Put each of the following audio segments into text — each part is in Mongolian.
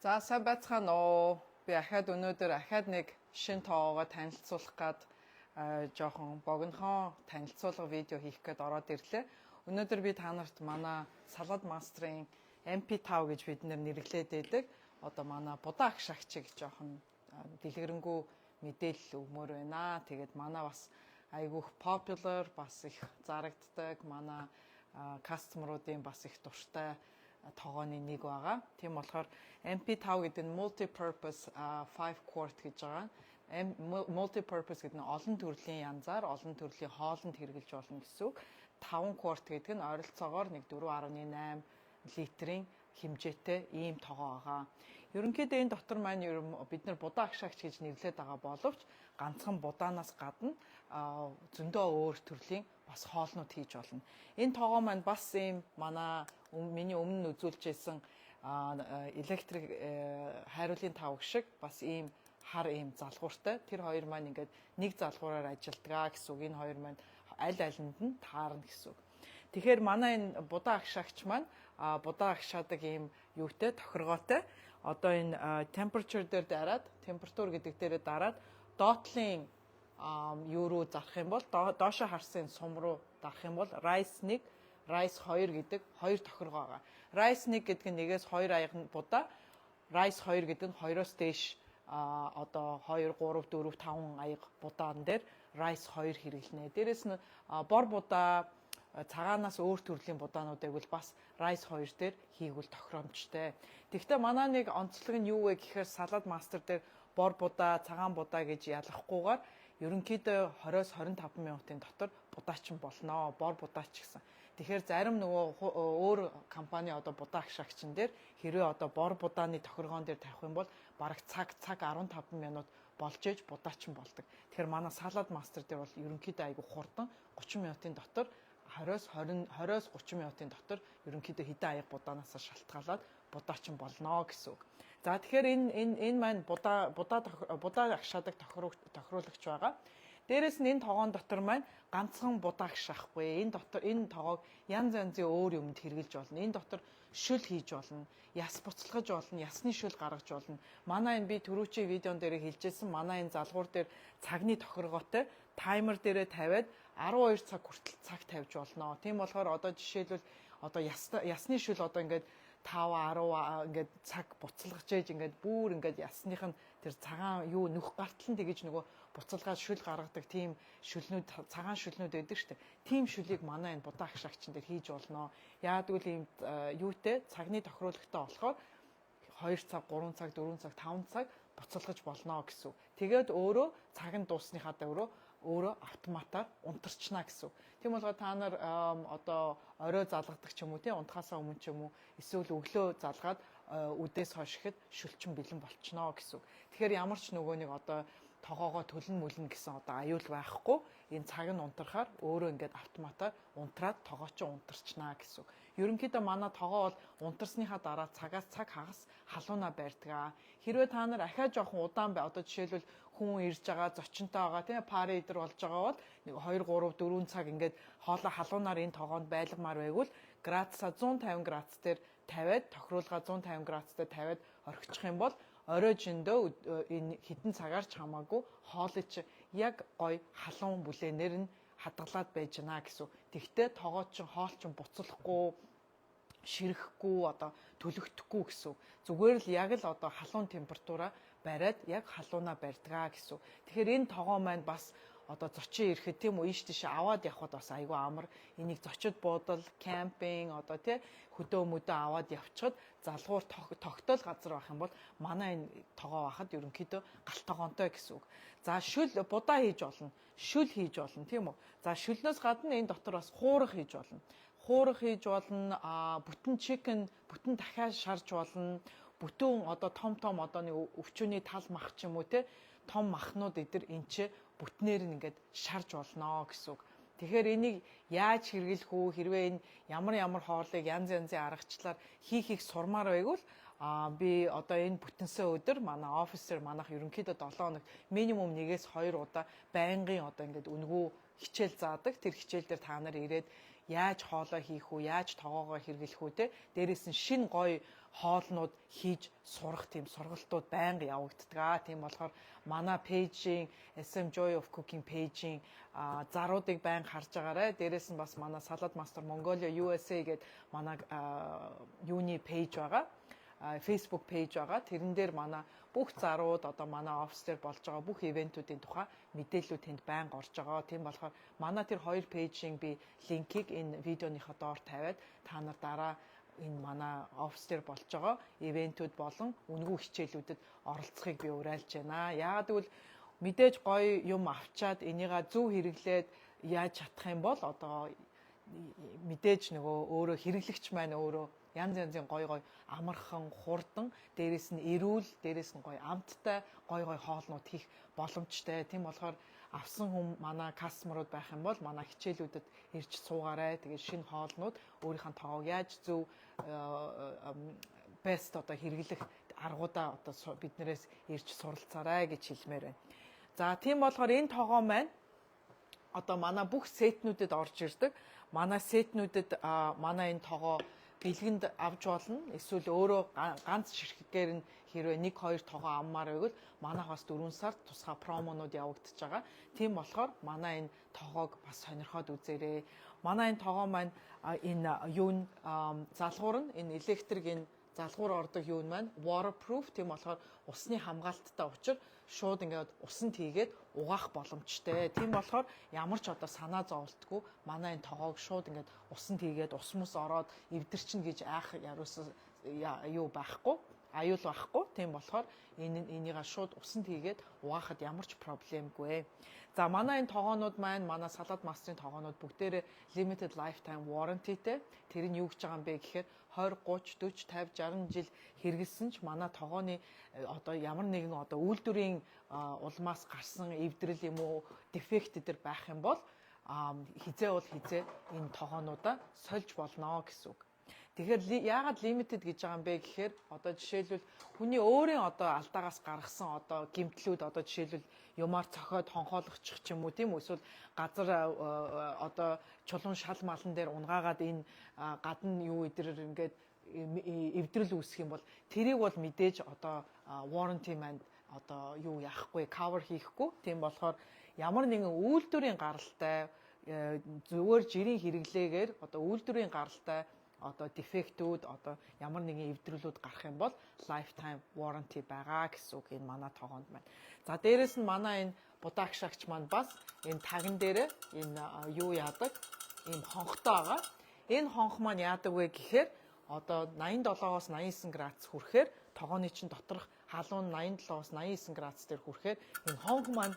За сайн байцгаана уу. Би өнөөдөр нэг шинэ тоогоо танилцуулах гээд жоохон богинохон танилцуулга видео хийх гээд ороод ирлээ. Өнөөдөр би та нарт манай Салаад Мастрын MP5 гэж бид нэрлээд байдаг. Одоо манай будаа агшаагчийг жоохон дэлгэрэнгүй мэдээлэл өгмөр байна. Тэгээд манай бас айгүйх popular, бас их зарагддаг, манай кастомеруудын бас их дуртай тогооны нэг байгаа. Тийм болохоор MP5 гэдэг нь multi-purpose 5 quart гэж байгаа. Multi-purpose гэдэг нь олон төрлийн янзаар, олон төрлийн хоолнд хэрэглэж болно гэсэн үг. 5 quart гэдэг нь ойролцоогоор 4.8 литрийн хэмжээтэй ийм тогоо байгаа. Ерөнхийдөө энэ дотор маань бид нар будаа агшаагч гэж нэрлэдэг байгаа боловч ганцхан будаанаас гадна зөндөө өөр төрлийн бас хоолнууд хийж болно. Энэ тогоо маань бас ийм миний өмнө үзүүлжсэн электрик хайруулын тавг шиг бас ийм хар ийм залгууртай. Тэр хоёр маань ингээд нэг залгуураар ажилдгаа гэсэн үг. Энэ хоёр маань аль алинд нь таарна гэсэн үг. Тэгэхээр манай энэ будаа агшаагч маань будаа агшаадаг ийм юутай тохиргоотой. Одоо энэ temperature дээр дараад, температур гэдэг дээрээ дараад доотлын юу руу зарах юм бол доошо харсан сум руу дарах юм бол rice 1, rice 2 гэдэг хоёр тохиргоо байгаа. Rice 1 гэдэг нь 1-ээс 2 аяга будаа, rice 2 гэдэг нь 2-оос дээш одоо 2, 3, 4, 5 аяга будаан дээр rice 2 хэрэглэнэ. Дээрээс нь бор будаа, цагаанаас өөр төрлийн будаануудыг бол бас rice 2 дээр хийгүүл тохиромжтой. Тэгэхдээ манай нэг онцлог нь юу вэ гэхээр Салаад Мастер дээр бор будаа, цагаан будаа гэж ялгахгүйгээр ерөнхийдөө 20-с 25 минутын дотор будаачин болно. Бор будаач гэсэн. Тэгэхээр зарим нөгөө өөр компани одоо будаа агшаагчин дээр хэрвээ одоо бор будааны тохиргоон дээр тавих юм бол бараг цаг 15 минут болж ээж будаачин болдог. Тэгэхээр манай Салаад Мастер дээр бол ерөнхийдөө айгүй хурдан 30 минутын дотор 20-с 30 минутын дотор ерөнхийдөө хэдэн аяга будаанаас шалтгаалаад будаачин болно гэсэн үг. За тэгэхээр энэ маань будаа агшаадаг тохируулагч байгаа. Дээрээс нь энэ тогоон дотор маань ганцхан будаа агшаахгүй. Энэ тоогоог янз янзын өөр юмд хэрэглэж болно. Энэ дотор шүл хийж болно. Яс буцалгаж болно. Ясны шүл гаргаж болно. Манай энэ би түрүүчийн видеон дээр хэлжсэн манай энэ залгуур дээр цагны тохиргоотой таймер дээрээ тавиад 12 цаг хүртэл цаг тавьж болно. Тийм болохоор одоо жишээлбэл одоо ясны шүл одоо ингээд 5 10 ингээд цаг буцалгаж ээж ингээд бүр ингээд ясных нь тэр цагаан юу нүх гартал нь тэгэж нөгөө буцалгаад шүл гаргадаг тийм шүлнүүд цагаан шүлнүүд байдаг шүү дээ. Тийм шүлийг манай энэ будаа агшаагчин дээр хийж болно. Яагтвэл ийм юутэй цагны тохируулгатай болохоор 2 цаг, 3 цаг, 4 цаг, 5 цаг буцалгаж болно гэсэн. Тэгээд өөрөө цаг нь дуусныхаа өөрөө автоматар унтарчна гэсэн. Тийм болохоор та нар одоо орой залгадаг ч юм уу тий унтахаасаа өмнө ч юм уу эсвэл өглөө залгаад үдээс хойшихад шүлчин бэлэн болчихно гэсэн. Тэгэхээр ямар ч нөгөө нэг одоо тогоогоо төлн мүлэн гэсэн одоо аюул байхгүй. Энэ цаг нь унтрахаар өөрөө ингээд автоматар унтраад тогоо чинь унтарчна гэсэн. Ерөнхийдөө манай тогоо бол унтарсныхаа дараа цагаас цаг хагас халуунаа барьдаг. Хэрвээ та нар ахаа жоохон удаан бай одоо жишээлбэл хүн ирж байгаа зочинтой байгаа тийм пари идэр болж байгаа бол 2 3 4 цаг ингээд хоолой халуунаар энэ тогоонд байлгамаар байгвал градусаа 150 градус дээр тавиад тохируулга 150 градус дээр тавиад орхичих юм бол орой жиндөө энэ хитэн цагаар ч хамаагүй хоолой чи яг гой халуун бүлээнээр нь хадгалаад байж гэнэ гэсэн. Тэгтээ тогоо чин хоол чин буцалахгүй ширэхгүй одоо төлөгдөхгүй гэсэн. Зүгээр л яг л одоо халуун температураа бариад яг халуунаа барьдгаа гэсэн. Тэгэхээр энэ тогоо маань бас одоо зочин ирэхэд тийм үү ийш тийш аваад явхад бас айгүй амар. Энийг зочид буудал, кемпинг одоо тий хөдөө мөдөө аваад явчихад залгуур тогтоол газар байх юм бол манай энэ тогоо байхад ерөнхийдөө галт тогоонтой гэсэн үг. За шүл будаа хийж болно. Шүл хийж болно тийм үү. За шүлнөөс гадна энэ дотор бас хуурах хийж болно. Хуурах хийж болно, бүтэн чикен, бүтэн дахиад шарж болно. Бүтэн одоо том одоо нэг өвчөөний тал мах ч юм уу те том махнууд эдэр энчээ бүтнээр нь ингээд шарж болно гэсэн үг. Тэгэхээр энийг яаж хэрэглэх үү? Хэрвээ энэ ямар хоолыг янз янзын аргачлаар хийхийг сурмаар байгвал би одоо энэ бүтэнсээ өдөр манай офисер манайх ерөнхийдөө 7 хоногт минимум 1-2 удаа байнгын одоо ингээд үнгүү хичээл заадаг. Тэр хичээл дээр та нар ирээд яаж хоолоо хийх үү, яаж тогоогоо хэрэглэх үү те. Дээрээс нь шин гоё хоолнууд хийж сурах тийм сургалтууд байнга явагддаг. Тийм болохоор манай пэйжийн SM Joy of Cooking пэйжийн заруудыг байнга харж байгаарай. Дээрээс нь бас манай Salad Master Mongolia USA гэдэг манай юуны пэйж байгаа. Facebook пэйж байгаа. Тэрэн дээр манай бүх зарууд одоо манай офис дээр болж байгаа бүх ивентүүдийн тухай мэдээллүүд тэнд байнга орж байгаа. Тийм болохоор манай тэр хоёр пэйжийн би линкийг энэ видеоныхоо доор тавиад та нар дараа энэ манай офис дээр болж байгаа ивентүүд болон үнэгүй хичээлүүдэд оролцохыг би уриалж байна. Яагаад гэвэл мэдээж гоё юм авчаад энийгээ зөв хэрэглээд яаж чадах юм бол одоо мэдээж нөгөө өөрөө хэрэглэгч маань өөрөө янз янзын гоё амархан, хурдан, дээрэс нь эрүүл, дээрэс нь гоё амттай, гоё хоолнууд хийх боломжтой. Тийм болохоор авсан хүм манай кастомерууд байх юм бол манай хичээлүүдэд ирж суугаарай. Тэгээд шинэ хоолнууд өөрийнхөө тоог яаж зөв бест одоо хэрэглэх аргуудаа одоо биднээс ирж суралцаарай гэж хэлмээр байна. За тийм болохоор энэ тоогоо маань одоо манай бүх сетнүүдэд орж ирдэг. Манай сетнүүдэд манай энэ тоогоо бэлгэнд авч болно. Эсвэл өөрөө ганц ширхгээр нь хэрвээ 1-2 тоогоо аммаар байвал манайхаас 4 сард тусгай промонууд явагдаж байгаа. Тийм болохоор манай энэ тоогоог бас сонирхоод үзээрэй. Манай энэ тоогоо маань энэ юун залгуур нь энэ электрик энэ залгуур ордог юун маань waterproof тийм болохоор усны хамгаалттай учраас шууд ингээд усанд хийгээд угаах боломжтой. Тийм болохоор ямар ч одоо санаа зовлтгүй манай энэ тоогоог шууд ингээд усанд хийгээд ус мус ороод эвдэрчин гэж айх юу байхгүй. Аюул байхгүй. Тийм болохоор энийгээ шууд усанд хийгээд угаахад ямар ч проблемгүй. За манай энэ тоогоонууд маань манай Salad Master-ын тоогоонууд бүгдээрээ limited lifetime warrantyтэй. Тэр нь юу гэж байгаа юм бэ гэхээр 20, 30, 40, 50, 60 жил хэрэгэлсэн ч манай тоогооны одоо ямар нэгэн одоо үйлдвэрийн улмаас гарсан эвдрэл юм уу дефект дээр байх юм бол хизээ энэ тоогоонуудаа сольж болно гэсэн үг. Тэгэхээр яагаад limited гэж байгаа юм бэ гэхээр одоо жишээлбэл хүний өөрийн одоо алдаагаас гаргасан одоо гэмтлүүд одоо жишээлбэл юмар цохиод хонхоолгочих ч юм уу тийм үү эсвэл газар одоо чулуун шал малан дээр унгаагаад энэ гадна юу идэрэр ингээд эвдрэл үүсэх юм бол тэрийг бол мэдээж одоо warranty маань одоо юу яахгүй cover хийхгүй тийм болохоор ямар нэгэн үйлдвэрийн гаралтай зүгээр жирийн хэрэглээгээр одоо үйлдвэрийн гаралтай одоо дефектүүд одоо ямар нэгэн эвдрэлүүд гарах юм бол lifetime warranty байгаа гэсэн үг энэ манай тоогоонд байна. За дээрэс нь манай энэ будаагч шагч маань бас энэ таган дээр энэ юу яадаг ийм хонхтой байгаа. Энэ хонх маань яадаг вэ гэхээр одоо 87-оос 89 градус хүрэхээр тоогооны чинь доторх халуун 87-оос 89 градус дээр хүрэхээр энэ хонх маань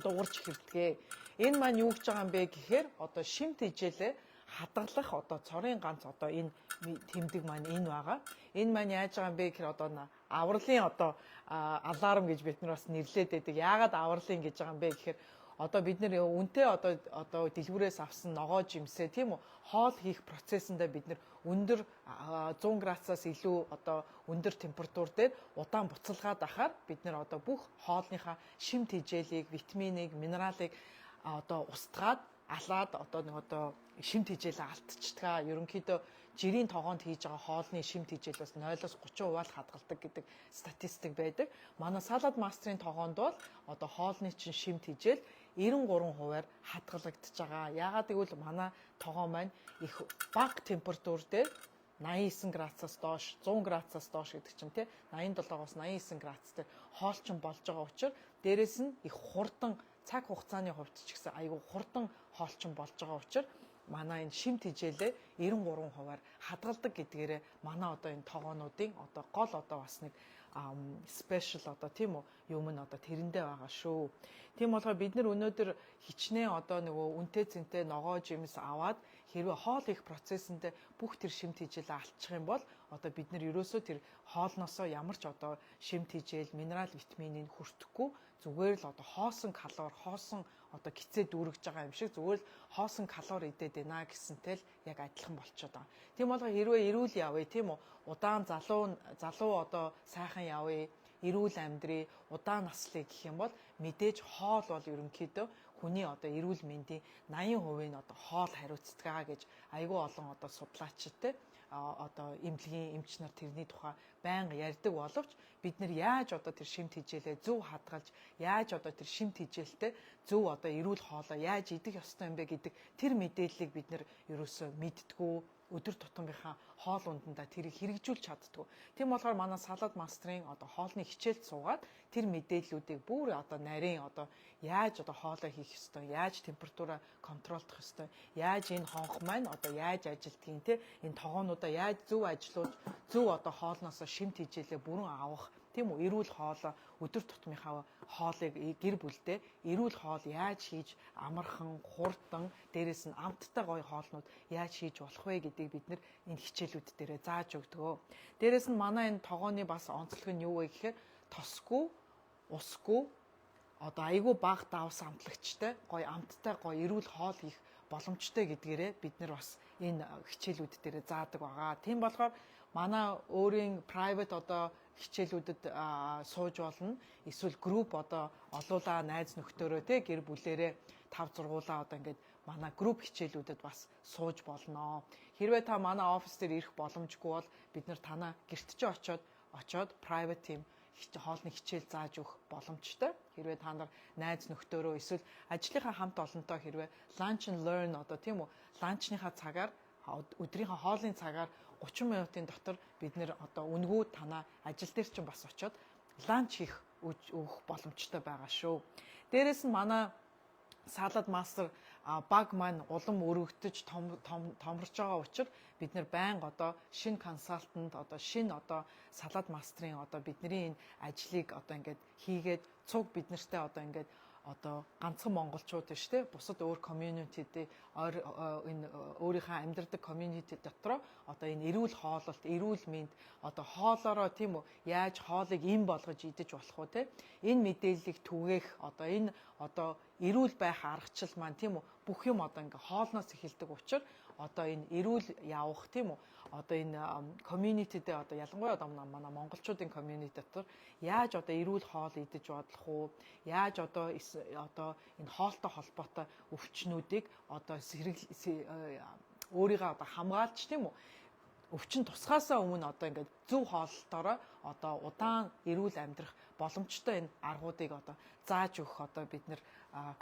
дуурч эхэлдэг. Энэ маань юу гэж байгаа юм бэ гэхээр одоо шимт хижээлээ хадгалах одоо цорын ганц одоо энэ тэмдэг маань энэ байгаа. Энэ маань яаж байгаа юм бэ гэхээр одоо авралын одоо аларм гэж бид нар бас нэрлээд байдаг. Яагаад авралын гэж байгаа юм бэ гэхээр одоо бид нэр үнтэй одоо дэлгүүрээс авсан ногоо жимсээ тийм үү хоол хийх процессндээ бид нэр өндөр 100 градусаас илүү одоо өндөр температур дээр удаан буцалгаад ахаар бид нэр одоо бүх хоолныхаа шимт хижээлийг, витаминыг, минералыг одоо устгаад алаад одоо нэг одоо шимт хижээлээ алдчихдаг. Ерөнхийдөө жирийн тоогоонд хийж байгаа хоолны шимт хижээл бас 0-30% хадгалдаг гэдэг статистик байдаг. Манай Salad Master-ын тоогоонд бол одоо хоолны чинь шимт хижээл 93%-аар хадгалагдаж байгаа. Яагаад гэвэл манай тоогоо маань их бага температур дээр 89 градусаас доош 100 градусаас доош гэдэг чинь тий 87-оос 89 градус дээр хоолчин болж байгаа учраас дээрэс нь их хурдан цаг хугацааны хувьд ч гэсэн айгүй хурдан хоолчин болж байгаа учраас манай энэ шимт хижээлээ 93%-аар хадгалдаг гэдгээрээ манай одоо энэ тоогоонуудын одоо гол одоо бас нэг спешиал одоо тийм үү юм нь одоо тэрэндээ байгаа шүү. Тийм болохоор бид нар өнөөдөр хичнээн одоо нөгөө үнтэй цэнтэй ногоо жимс аваад хэрвээ хоол их процессэндээ бүх тэр шимт хижээлээ алдчих юм бол одоо бид нар ерөөсөө тэр хоолноосоо ямар ч одоо шимт хижээл, минерал, витаминыг хүртэхгүй зүгээр л одоо хоосон калори, хоосон одоо гицээ дүүргэж байгаа юм шиг зүгээр л хоосон калори идээд байна гэсэнтэй л яг адилхан болчиход байгаа. Тийм болохоор хэрвээ эрүүл явъя тийм үү? Удаан залуу одоо сайхан явъя, эрүүл амьдрий, удаан наслая гэх юм бол мэдээж хоол бол ерөнхийдөө хүний одоо эрүүл мэндийн 80% нь одоо хоол хариуцдаг гэж айгүй олон одоо судлаачид одоо эмнэлгийн эмч нар тэрний тухай байнга ярьдаг боловч бид нар яаж одоо тэр шимт хижээлээ зөв хадгалж яаж одоо тэр шимт хижээлтэй зөв одоо эрүүл хоолоо яаж идэх ёстой юм бэ гэдэг тэр мэдээллийг бид нар ерөөсөө мэдтгүү өдөр тутмынхаа хоол ундандаа тэрийг хэрэгжүүлж чаддгүй. Тийм болохоор манай салаад мастрын одоо хоолны хичээлд суугаад тэр мэдээллүүдийг бүр одоо нарийн одоо яаж одоо хоолоо хийх ёстой, яаж температураа контролдох ёстой, яаж энэ хонх маань одоо яаж ажилдгийг те энэ тогоонуудаа яаж зөв ажилуулж зөв одоо хоолноос шимт хижээлээ бүрэн авах тийм үү эрүүл хоолоо өдөр тутмынхаа хоолыг гэр бүлдээ эрүүл хоол яаж хийж амархан хурдан дээрэс нь амттай гоё хоолнууд яаж хийж болох вэ гэдгийг бид нэр энэ хичээлүүд дээрээ зааж өгдөгөө. Дээрэс нь манай энэ тогооны бас онцлог нь юу вэ гэхээр тосгүй, усгүй одоо айгүй бага давс амтлагчтай гоё амттай гоё эрүүл хоол хийх боломжтой гэдгээрээ бид нар бас энэ хичээлүүд дээрээ заадаг байгаа. Тийм болохоор манай өөрийн private одоо хичээлүүдэд сууж болно. Эсвэл групп одоо олуулаа найз нөхдөөрөө те гэр бүлээрээ 5 6 одоо ингээд манай групп хичээлүүдэд бас сууж болно. Хэрвээ та манай офис дээр ирэх боломжгүй бол бид нар танаа гэрт ч очоод private team хоолны хичээл зааж өгөх боломжтой. Хэрвээ та нар найз нөхдөөрөө эсвэл ажлынхаа хамт олонтой хэрвээ lunch and learn одоо тийм үү ланчныхаа цагаар өдрийнхөө хоолны цагаар 30 минутын дотор бид нэр одоо үнгүү танаа ажил дээр ч бас очиод ланч хийх өгөх боломжтой байгаа шүү. Дээрээс нь манай салаад мастер баг маань улам өргөгдөж томорч байгаа учраас бид нэр байнга одоо шинэ консалтант одоо шинэ одоо салаад мастрын одоо бидний энэ ажлыг одоо ингээд хийгээд цуг бид нартай одоо ингээд одоо ганцхан монголчууд биш те бусад өөр community-д энэ өөрийнхөө амьдардаг community дотроо одоо энэ эрүүл хооллолт, эрүүл мэнд одоо хоолоороо тийм үү яаж хоолыг им болгож идэж болох уу те энэ мэдээллийг түгээх одоо энэ одоо эрүүл байх аргачлал маань тийм үү бүх юм одоо ингээ хоолноос эхэлдэг учраас одоо энэ эрүүл явах тийм үү одоо энэ community дээр одоо ялангуяа одоо манай монголчуудын community дотор яаж одоо эрүүл хоол идэж бодлох уу яаж одоо энэ хоолтой холбоотой өвчнүүдийг одоо өөрийгөө одоо хамгаалж тийм үү өвчин тусгаасаа өмнө одоо ингээд зөв хооллолтоороо одоо удаан эрүүл амьдрах боломжтой энэ аргуудыг одоо зааж өгөх одоо бид нэр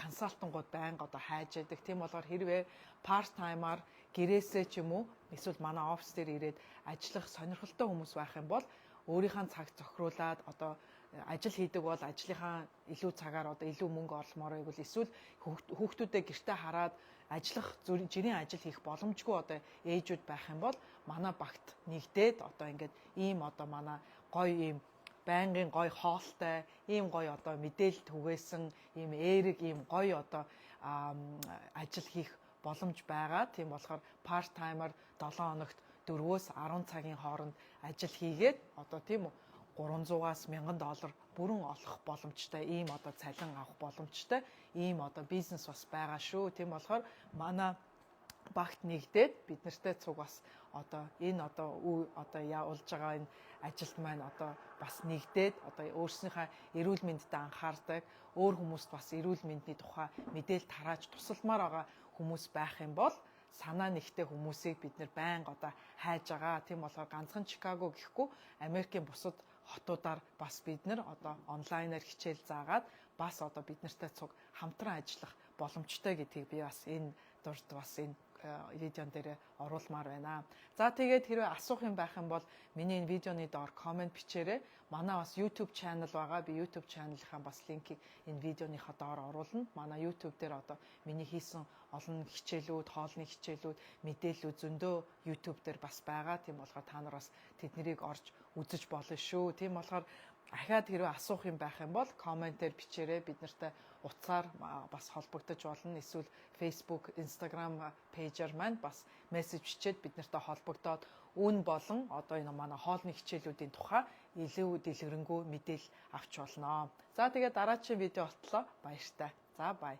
консалтангууд байнга одоо хайж яадаг. Тийм болохоор хэрвээ part timer гэрээсээ ч юм уу эсвэл манай офис дээр ирээд ажиллах сонирхолтой хүмүүс байх юм бол өөрийнхөө цаг зохируулад одоо ажил хийдэг бол ажлынхаа илүү цагаар одоо илүү мөнгө олмоор байвал эсвэл хүүхдүүдээ гэртээ хараад ажиллах жирийн ажил хийх боломжгүй одоо ээжүүд байх юм бол манай багт нэгдээд одоо ингээд ийм одоо манай гоё ийм байнгын гоё хоолтой ийм гоё одоо мэдээлэл түгээсэн ийм эерэг ийм гоё одоо ажил хийх боломж байгаа. Тийм болохоор part timer 7 хоногт 4-өөс 10 цагийн хооронд ажил хийгээд одоо тийм үү $300-аас $1000 бүрэн олох боломжтой ийм одоо цалин авах боломжтой ийм одоо бизнес бас байгаа шүү. Тийм болохоор манай багт нэгдээд бид нартай цуг бас одоо энэ одоо явуулж байгаа энэ ажилт маань одоо бас нэгдээд одоо өөрснийхөө эрүүл мэндэд анхаардаг өөр хүмүүст бас эрүүл мэндийн тухай мэдээлэл тарааж тусалмаар байгаа хүмүүс байх юм бол санаа нэгтэй хүмүүсийг бид нэр байнга одоо хайж байгаа. Тийм болохоор ганцхан Чикаго гэхгүй Америкийн бусад хотуудаар бас бид нэр одоо онлайнаар хичээл заагаад бас одоо бид нартай цуг хамтран ажиллах боломжтой гэдгийг би бас энэ дурд бас энэ видеон дээр оруулмаар байна. За тэгээд хэрвээ асуух юм байх юм бол миний энэ видеоны доор комент бичээрэй. Манай бас YouTube channel байгаа. Би YouTube channel-ийнхаа бас линкийг энэ видеоныхаа доор оруулна. Манай YouTube дээр одоо миний хийсэн олон хичээлүүд, хоолны хичээлүүд, мэдээлэлүүд зөндөө YouTube дээр бас байгаа. Тийм болохоор та нар бас тэднийг орж үзэж болно шүү. Тийм болохоор ахаад хэрвээ асуух юм байх юм бол комментээр бичээрэй. Бид нартай утсаар бас холбогдож болно. Эсвэл Facebook, Instagram пэйжээр маань бас мессеж бичээд бид нартай холбогдоод үн болон одоо энэ манай хоолны хичээлүүдийн тухай илүү дэлгэрэнгүй мэдээлэл авч болно. За тэгээд дараагийн видео болтлоо баяртай. За бай.